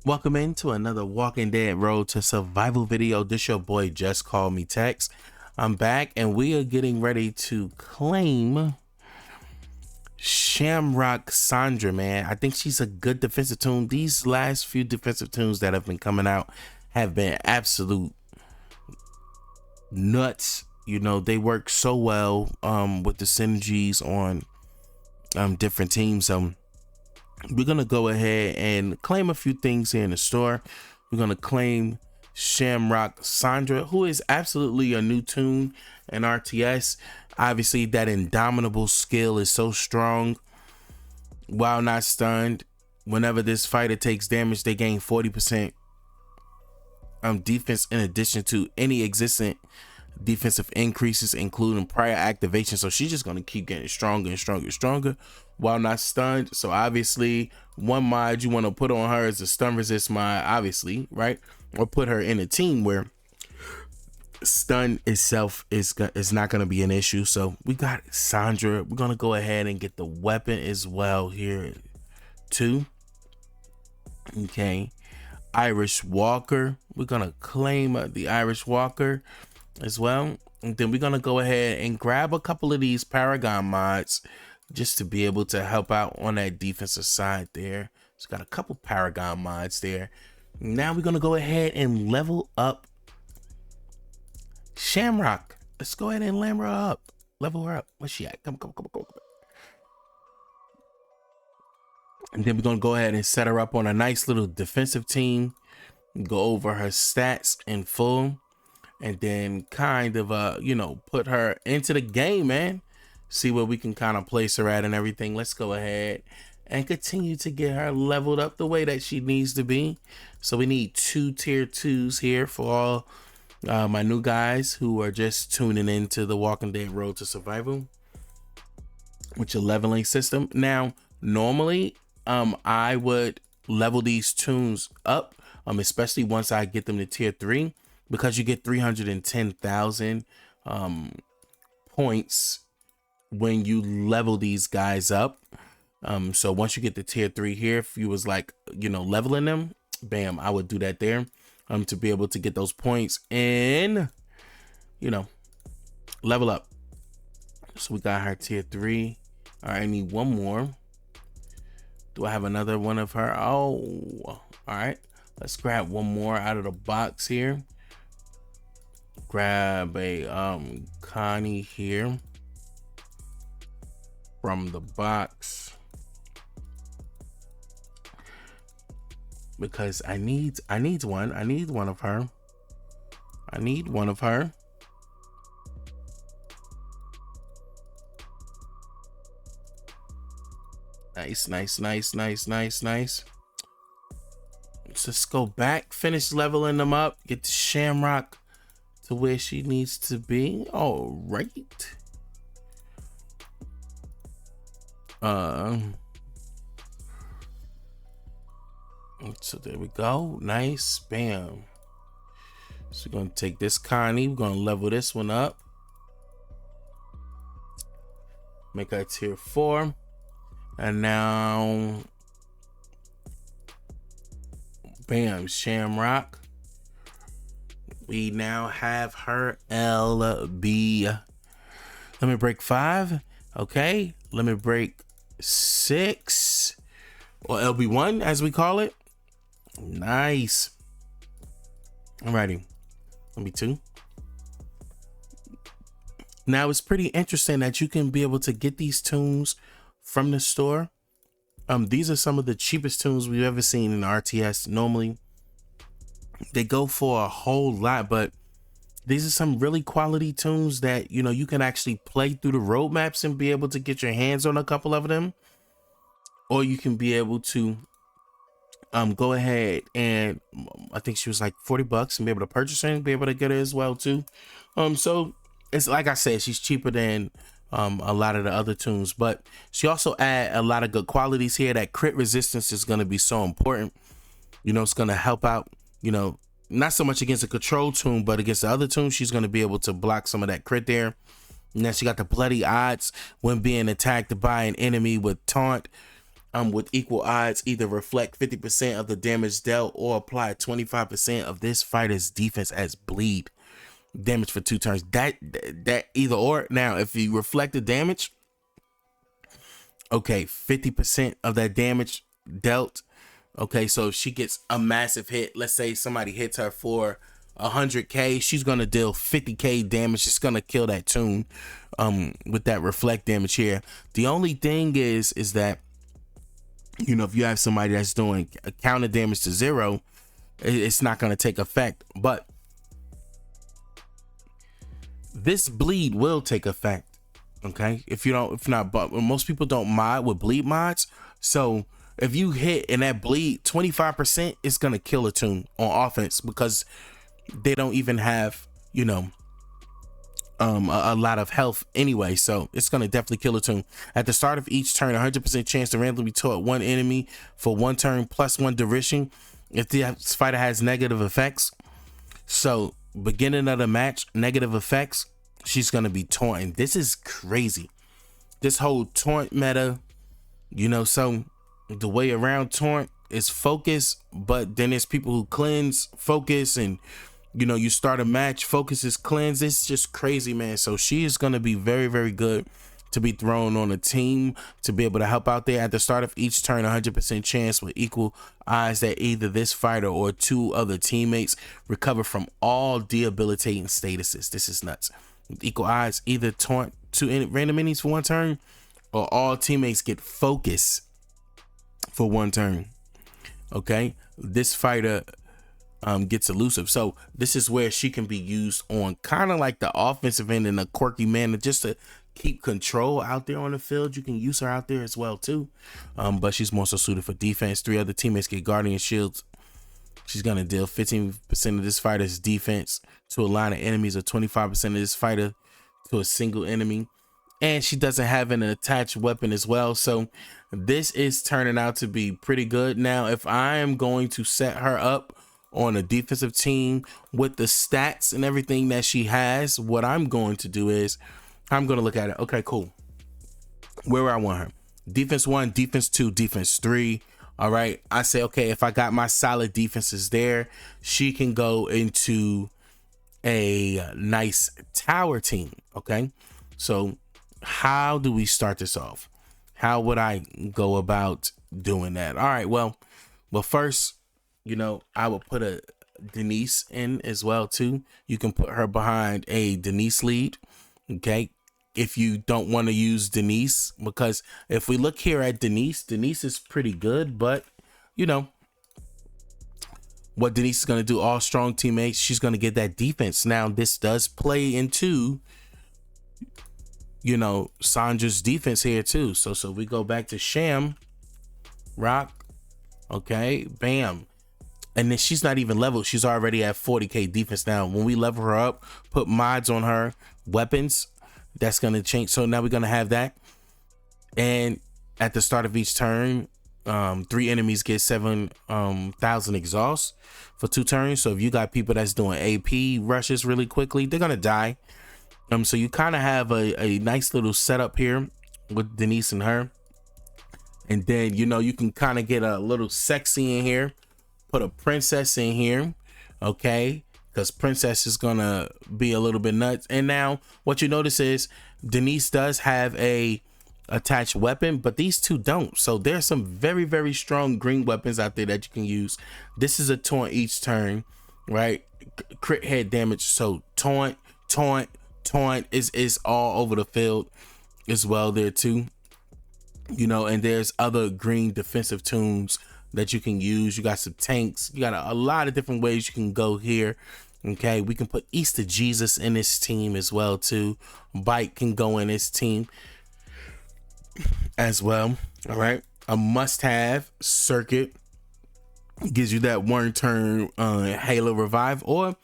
Welcome into another Walking Dead Road to Survival video. This your boy JustCMTexx. I'm back and we are getting ready to claim Shamrock Sandra, man. I think she's a good defensive toon. These last few defensive toons that have been coming out have been absolute nuts. You know, they work so well with the synergies on different teams. We're gonna go ahead and claim a few things here in the store. We're gonna claim Shamrock Sandra, who is absolutely a new toon in RTS. Obviously, that indomitable skill is so strong. While not stunned, whenever this fighter takes damage, they gain 40% defense in addition to any existing defensive increases, including prior activation. So she's just gonna keep getting stronger and stronger and stronger while not stunned. So obviously, one mod you want to put on her is a stun resist mod, obviously, right? Or put her in a team where stun itself is not going to be an issue. So we got Sandra. We're going to go ahead and get the weapon as well here too. Okay, Irish Walker. We're going to claim the Irish Walker as well. And then we're going to go ahead and grab a couple of these Paragon mods just to be able to help out on that defensive side there. It's got a couple Paragon mods there. Now we're going to go ahead and level up Shamrock. Let's go ahead and level her up. Level her up. Where's she at? Come. And then we're going to go ahead and set her up on a nice little defensive team. Go over her stats in full. And then kind of, you know, put her into the game, man. See where we can kind of place her at and everything. Let's go ahead and continue to get her leveled up the way that she needs to be. So we need 2 tier 2s here for all my new guys who are just tuning into the Walking Dead Road to Survival with your leveling system. Now, normally, I would level these toons up, especially once I get them to tier 3, because you get 310,000 points when you level these guys up. So once you get the tier 3 here, if you was like, you know, leveling them, bam, I would do that there to be able to get those points and, you know, level up. So we got her tier 3. All right, I need one more. Do I have another one of her? Oh, all right, let's grab one more out of the box here. Grab a Connie here from the box, because I need one of her. I need one of her. Nice. Let's just go back, finish leveling them up, get the Shamrock to where she needs to be. All right. So there we go. Nice. Bam. So we're gonna take this Connie, we're gonna level this one up, make her tier 4, and now bam, Shamrock. We now have her LB. Let me break 5. Okay, let me break 6, or LB1 as we call it. Nice. Alrighty, LB2. Now it's pretty interesting that you can be able to get these toons from the store. These are some of the cheapest toons we've ever seen in RTS. Normally they go for a whole lot, but these are some really quality toons that, you know, you can actually play through the roadmaps and be able to get your hands on a couple of them, or you can be able to go ahead and I think she was like $40 and be able to purchase her and be able to get her as well too. So it's like I said, she's cheaper than a lot of the other toons, but she also add a lot of good qualities here. That crit resistance is going to be so important. You know, it's going to help out, you know, not so much against a control toon, but against the other toon, she's going to be able to block some of that crit there. And then she got the bloody odds when being attacked by an enemy with taunt. with equal odds either reflect 50% of the damage dealt or apply 25% of this fighter's defense as bleed damage for 2 turns. That either or. Now, if you reflect the damage, okay, 50% of that damage dealt. Okay, so if she gets a massive hit, let's say somebody hits her for 100k, she's gonna deal 50k damage. It's gonna kill that toon with that reflect damage here. The only thing is that, you know, if you have somebody that's doing a counter damage to 0, it's not gonna take effect. But this bleed will take effect. Okay, if not, but most people don't mod with bleed mods. So if you hit and that bleed 25%, it's gonna kill a toon on offense because they don't even have, you know, a lot of health anyway. So it's gonna definitely kill a toon. At the start of each turn, 100% chance to randomly taunt one enemy for 1 turn +1 duration if the fighter has negative effects. So beginning of the match, negative effects, she's gonna be taunting. This is crazy. This whole taunt meta, you know, so the way around taunt is focus, but then there's people who cleanse, focus, and you know, you start a match, focus is cleanse. It's just crazy, man. So she is gonna be very, very good to be thrown on a team to be able to help out there. At the start of each turn, 100% chance with equal odds that either this fighter or 2 other teammates recover from all debilitating statuses. This is nuts. With equal odds, either taunt 2 random enemies for 1 turn or all teammates get focus for 1 turn. Okay, this fighter gets elusive. So this is where she can be used on kind of like the offensive end in a quirky manner, just to keep control out there on the field. You can use her out there as well too, but she's more so suited for defense. 3 other teammates get guardian shields. She's gonna deal 15% of this fighter's defense to a line of enemies, or 25% of this fighter to a single enemy, and she doesn't have an attached weapon as well. So this is turning out to be pretty good. Now, if I am going to set her up on a defensive team with the stats and everything that she has, what I'm going to do is I'm going to look at it. Okay, cool. Where I want her: defense 1, defense 2, defense 3. All right, I say, okay, if I got my solid defenses there, she can go into a nice tower team. Okay, so how do we start this off? How would I go about doing that? All right, well first, you know, I will put a Denise in as well too. You can put her behind a Denise lead. Okay, if you don't want to use Denise, because if we look here at Denise is pretty good, but you know what Denise is going to do, all strong teammates, she's going to get that defense. Now this does play into, you know, Sandra's defense here too. So we go back to Shamrock. Okay, bam. And then she's not even leveled. She's already at 40k defense. Now, when we level her up, put mods on her weapons, that's going to change. So now we're going to have that. And at the start of each turn, 3 enemies get 7,000 exhaust for 2 turns. So if you got people that's doing AP rushes really quickly, they're going to die. So you kind of have a nice little setup here with Denise and her. And then, you know, you can kind of get a little sexy in here. Put a princess in here, okay, because princess is gonna be a little bit nuts. And now what you notice is Denise does have a attached weapon, but these 2 don't. So there's some very, very strong green weapons out there that you can use. This is a taunt each turn, right? Crit head damage. So taunt is all over the field as well there too, you know. And there's other green defensive toons that you can use. You got some tanks, you got a lot of different ways you can go here. Okay, we can put Easter Jesus in this team as well too. Bike can go in this team as well. All right, a must-have Circuit gives you that 1 turn Halo revive, or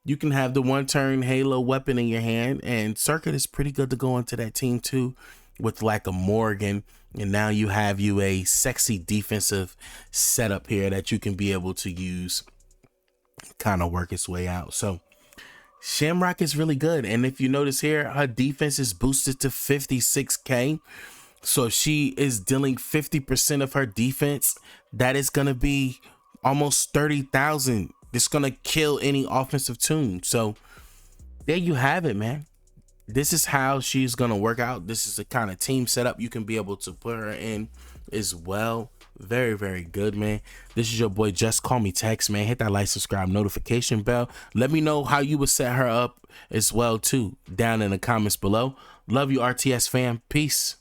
you can have the 1 turn Halo weapon in your hand, and Circuit is pretty good to go into that team too, with like a Morgan. And now you have you a sexy defensive setup here that you can be able to use, kind of work its way out. So Shamrock is really good. And if you notice here, her defense is boosted to 56k. So if she is dealing 50% of her defense, that is gonna be almost 30,000. It's gonna kill any offensive toon. So there you have it, man. This is how she's gonna work out. This is the kind of team setup you can be able to put her in as well. Very, very good, man. This is your boy JustCMTexx, man. Hit that like, subscribe, notification bell. Let me know how you would set her up as well too down in the comments below. Love you, RTS fam. Peace.